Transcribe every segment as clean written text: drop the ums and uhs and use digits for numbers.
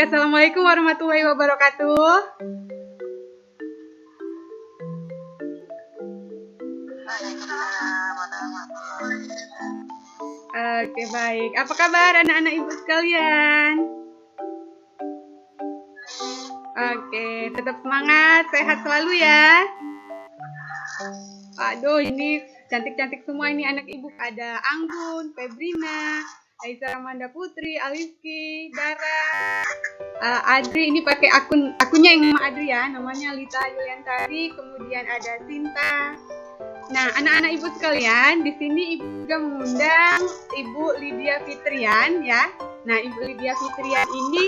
Assalamualaikum warahmatullahi wabarakatuh. Oke, baik. Apa kabar anak-anak ibu sekalian? Oke, tetap semangat, sehat selalu ya. Aduh, ini cantik-cantik semua ini anak ibu. Ada Anggun, Febrina, Aisyah Ramanda Putri, Aliski, Dara, Adri. Ini pakai akunnya yang nama Adri ya, namanya Lita Yuliantari. Kemudian ada Sinta. Nah, anak-anak ibu sekalian, di sini ibu juga mengundang Ibu Lydia Fitrian ya. Nah, Ibu Lydia Fitrian ini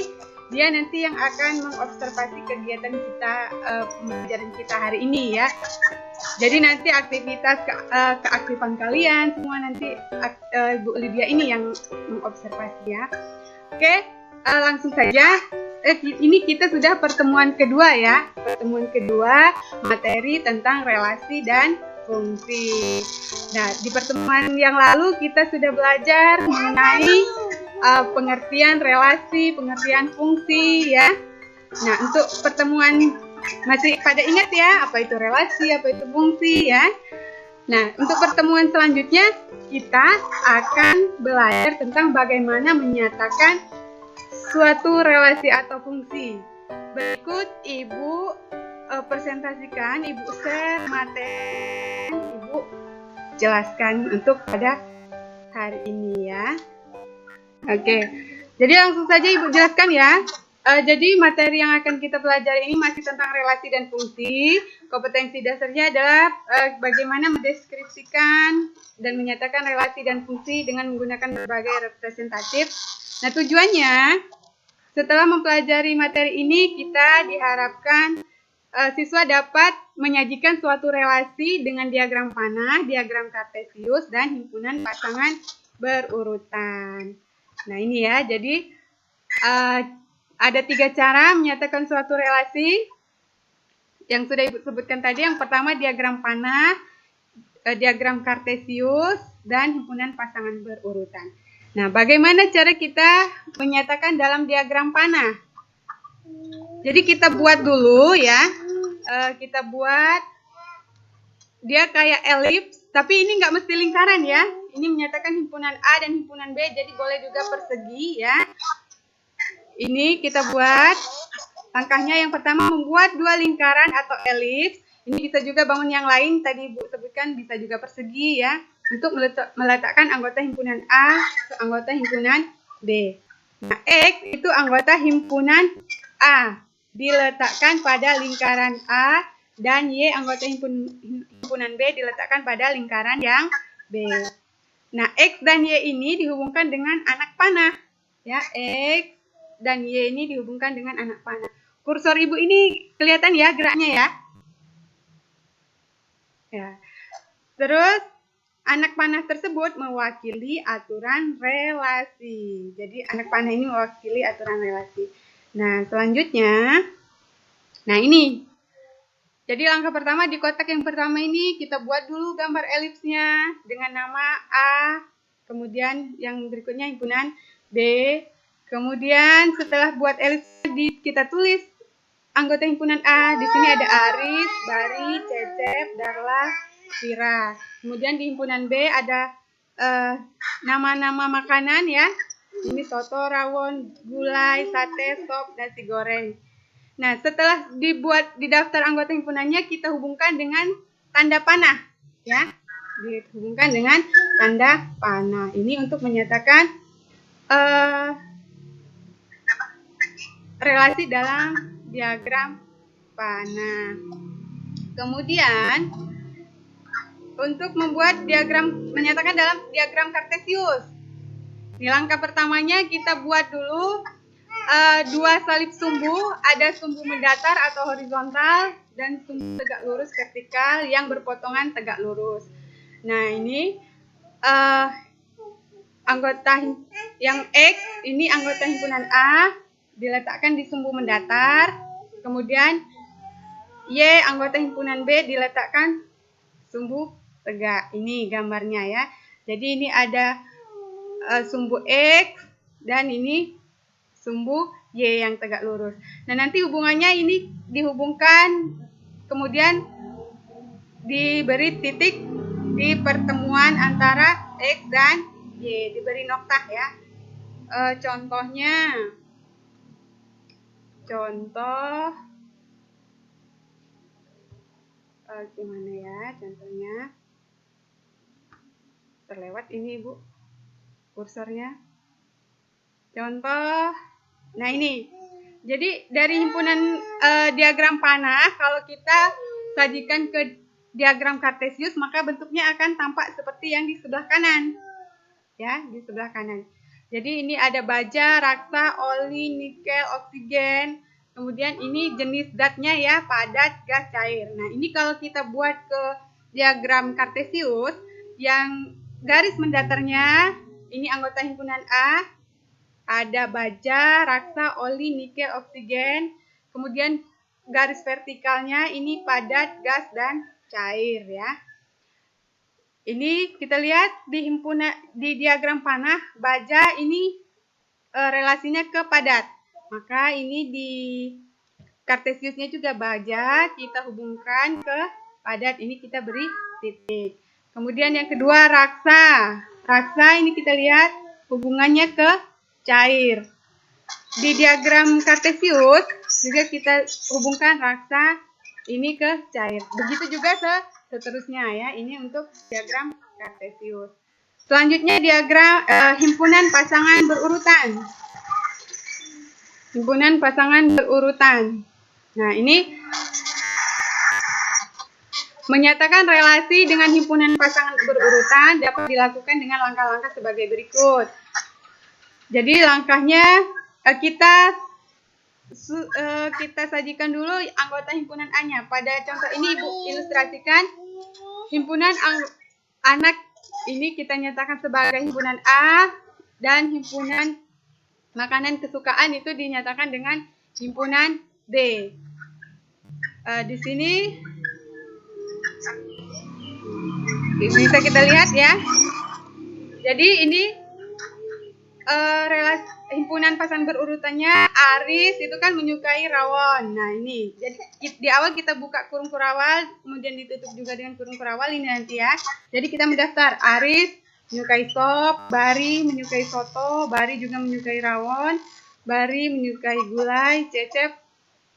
dia nanti yang akan mengobservasi kegiatan kita, pembelajaran kita hari ini ya. Jadi nanti aktivitas keaktifan kalian semua nanti Ibu Lydia ini yang mengobservasi ya. Oke, langsung saja. Ini kita sudah pertemuan kedua ya. Pertemuan kedua materi tentang relasi dan fungsi. Nah, di pertemuan yang lalu kita sudah belajar mengenai pengertian relasi, pengertian fungsi ya. Nah, untuk pertemuan masih pada ingat ya apa itu relasi, apa itu fungsi ya. Nah, untuk pertemuan selanjutnya kita akan belajar tentang bagaimana menyatakan suatu relasi atau fungsi. Berikut Ibu presentasikan, Ibu share materi, Ibu jelaskan untuk pada hari ini ya. Oke, jadi langsung saja Ibu jelaskan ya. Jadi materi yang akan kita pelajari ini masih tentang relasi dan fungsi. Kompetensi dasarnya adalah bagaimana mendeskripsikan dan menyatakan relasi dan fungsi dengan menggunakan berbagai representatif. Nah, tujuannya setelah mempelajari materi ini kita diharapkan siswa dapat menyajikan suatu relasi dengan diagram panah, diagram kartesius, dan himpunan pasangan berurutan. Nah, ini ya, jadi ada 3 cara menyatakan suatu relasi yang sudah Ibu sebutkan tadi. Yang pertama diagram panah, diagram kartesius, dan himpunan pasangan berurutan. Nah, bagaimana cara kita menyatakan dalam diagram panah? Jadi kita buat dulu ya. Kita buat dia kayak elips, tapi ini nggak mesti lingkaran ya. Ini menyatakan himpunan A dan himpunan B, jadi boleh juga persegi ya. Ini kita buat langkahnya. Yang pertama membuat 2 lingkaran atau elips. Ini bisa juga bangun yang lain, tadi Ibu sebutkan bisa juga persegi ya, untuk meletakkan anggota himpunan A ke anggota himpunan B. Nah, X itu anggota himpunan A diletakkan pada lingkaran A, dan Y anggota himpunan B diletakkan pada lingkaran yang B. Nah, X dan Y ini dihubungkan dengan anak panah ya. X dan Y ini dihubungkan dengan anak panah. Kursor Ibu ini kelihatan ya geraknya ya. Ya. Terus anak panah tersebut mewakili aturan relasi. Jadi anak panah ini mewakili aturan relasi. Nah, selanjutnya, nah ini. Jadi langkah pertama di kotak yang pertama ini kita buat dulu gambar elipsnya dengan nama A. Kemudian yang berikutnya himpunan B. Kemudian setelah buat elips kita tulis anggota himpunan A. Di sini ada Aris, Bari, Cecep, Darla, Vira. Kemudian di himpunan B ada nama-nama makanan ya. Ini soto, rawon, gulai, sate, sop, nasi goreng. Nah, setelah dibuat di daftar anggota himpunannya, kita hubungkan dengan tanda panah ya. Dihubungkan dengan tanda panah. Ini untuk menyatakan relasi dalam diagram panah. Kemudian untuk membuat diagram, menyatakan dalam diagram kartesius. Di langkah pertamanya kita buat dulu 2 salib sumbu, ada sumbu mendatar atau horizontal dan sumbu tegak lurus vertikal yang berpotongan tegak lurus. Nah, ini anggota yang X ini anggota himpunan A diletakkan di sumbu mendatar. Kemudian Y anggota himpunan B diletakkan sumbu tegak. Ini gambarnya ya. Jadi ini ada sumbu X dan ini sumbu Y yang tegak lurus. Nah, nanti hubungannya ini dihubungkan, kemudian diberi titik di pertemuan antara X dan Y, diberi noktah ya. Contohnya, gimana ya contohnya? Terlewat ini Ibu kursornya. Contoh, nah ini. Jadi dari himpunan diagram panah, kalau kita sajikan ke diagram kartesius, maka bentuknya akan tampak seperti yang di sebelah kanan. Ya, di sebelah kanan. Jadi ini ada baja, raksa, oli, nikel, oksigen. Kemudian ini jenis zatnya ya, padat, gas, cair. Nah, ini kalau kita buat ke diagram kartesius, yang garis mendatarnya, ini anggota himpunan A, ada baja, raksa, oli, nikel, oksigen. Kemudian garis vertikalnya ini padat, gas, dan cair ya. Ini kita lihat di himpunan di diagram panah, baja ini relasinya ke padat. Maka ini di kartesiusnya juga baja, kita hubungkan ke padat, ini kita beri titik. Kemudian yang kedua raksa. Raksa ini kita lihat hubungannya ke cair. Di diagram kartesius juga kita hubungkan raksa ini ke cair. Begitu juga seterusnya ya. Ini untuk diagram kartesius. Selanjutnya diagram himpunan pasangan berurutan. Himpunan pasangan berurutan. Nah, ini menyatakan relasi dengan himpunan pasangan berurutan dapat dilakukan dengan langkah-langkah sebagai berikut. Jadi langkahnya kita sajikan dulu anggota himpunan A-nya. Pada contoh ini Ibu ilustrasikan himpunan anak ini kita nyatakan sebagai himpunan A, dan himpunan makanan kesukaan itu dinyatakan dengan himpunan B. Di sini bisa kita lihat ya. Jadi ini relasi himpunan pasangan berurutannya Aris itu kan menyukai rawon. Nah ini, jadi di awal kita buka kurung kurawal, kemudian ditutup juga dengan kurung kurawal ini nanti ya. Jadi kita mendaftar Aris menyukai sop, Bari menyukai soto, Bari juga menyukai rawon, Bari menyukai gulai, Cecep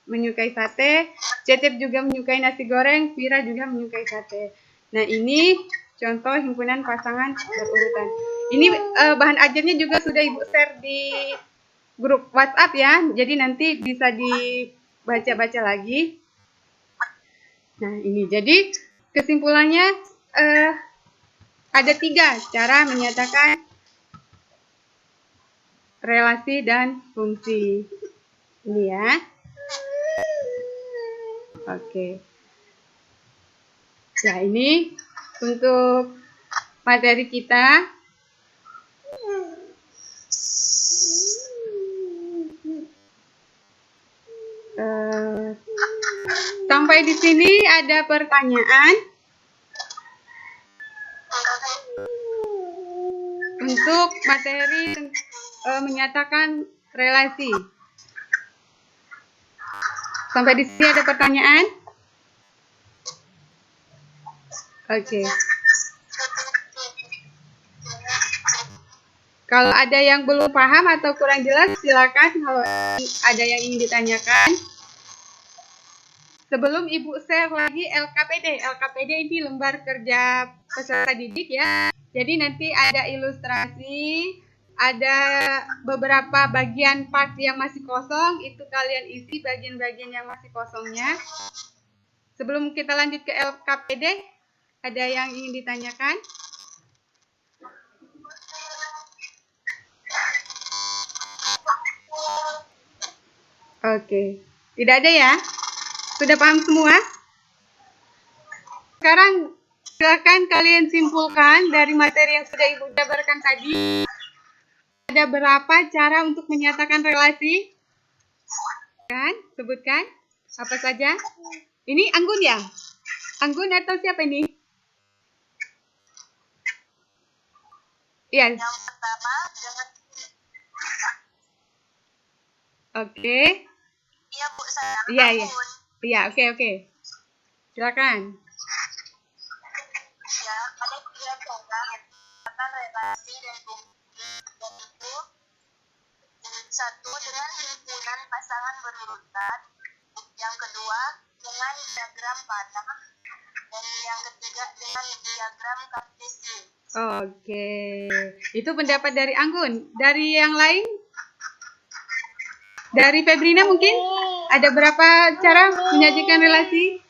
menyukai sate, Cecep juga menyukai nasi goreng, Vira juga menyukai sate. Nah ini contoh himpunan pasangan berurutan. Ini bahan ajarnya juga sudah Ibu share di grup WhatsApp ya. Jadi nanti bisa dibaca-baca lagi. Nah ini jadi kesimpulannya ada 3 cara menyatakan relasi dan fungsi. Ini ya. Oke. Nah ini untuk materi kita. Sampai di sini ada pertanyaan untuk materi menyatakan relasi. Sampai di sini ada pertanyaan? Oke. Kalau ada yang belum paham atau kurang jelas, silakan kalau ada yang ingin ditanyakan. Sebelum Ibu share lagi LKPD. LKPD ini lembar kerja peserta didik ya. Jadi nanti ada ilustrasi, ada beberapa bagian part yang masih kosong, itu kalian isi bagian-bagian yang masih kosongnya. Sebelum kita lanjut ke LKPD, ada yang ingin ditanyakan? Oke, tidak ada ya? Sudah paham semua? Sekarang silakan kalian simpulkan dari materi yang sudah Ibu jabarkan tadi. Ada berapa cara untuk menyatakan relasi? Kan? Sebutkan. Apa saja? Ini Anggun ya? Anggun atau siapa ini? Yes. Yang pertama, Oke. Iya Bu, saya Iya, iya. Anggun. Iya, oke. Silakan. Ya, ada 3 cara menyatakan relasi dan fungsi, yaitu 1 dengan himpunan pasangan berurutan, yang kedua dengan diagram panah, dan yang ketiga dengan diagram kartesius. Oke. Itu pendapat dari Anggun. Dari yang lain? Dari Febrina mungkin? Ada berapa cara menyajikan relasi?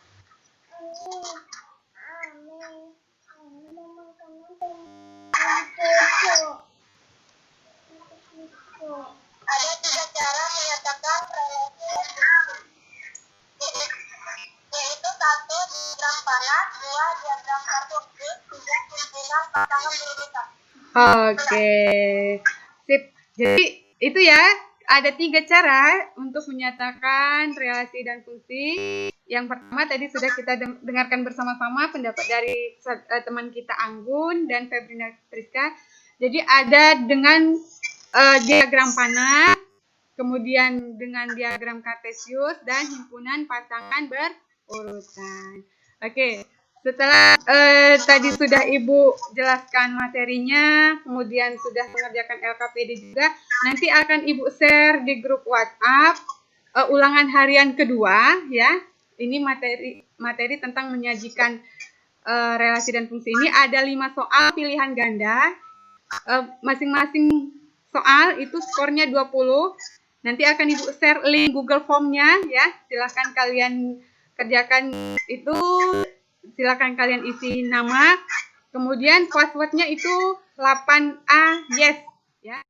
Ada 3 cara menyatakan relasi dan fungsi, yaitu 1 diagram panah, 2 diagram kartesius, 3 himpunan pasangan berurutan. Oke. Sip. Jadi itu ya, ada 3 cara untuk menyatakan relasi dan fungsi. Yang pertama tadi sudah kita dengarkan bersama-sama pendapat dari teman kita Anggun dan Febrina Priska. Jadi ada dengan diagram panah, kemudian dengan diagram kartesius dan himpunan pasangan berurutan. Oke. Setelah tadi sudah Ibu jelaskan materinya, kemudian sudah mengerjakan LKPD juga, nanti akan Ibu share di grup WhatsApp ulangan harian kedua ya. Ini materi tentang menyajikan relasi dan fungsi ini ada 5 soal pilihan ganda. Masing-masing soal itu skornya 20. Nanti akan Ibu share link Google Form-nya ya. Silahkan kalian kerjakan itu. Silakan kalian isi nama, kemudian passwordnya itu 8A yes ya.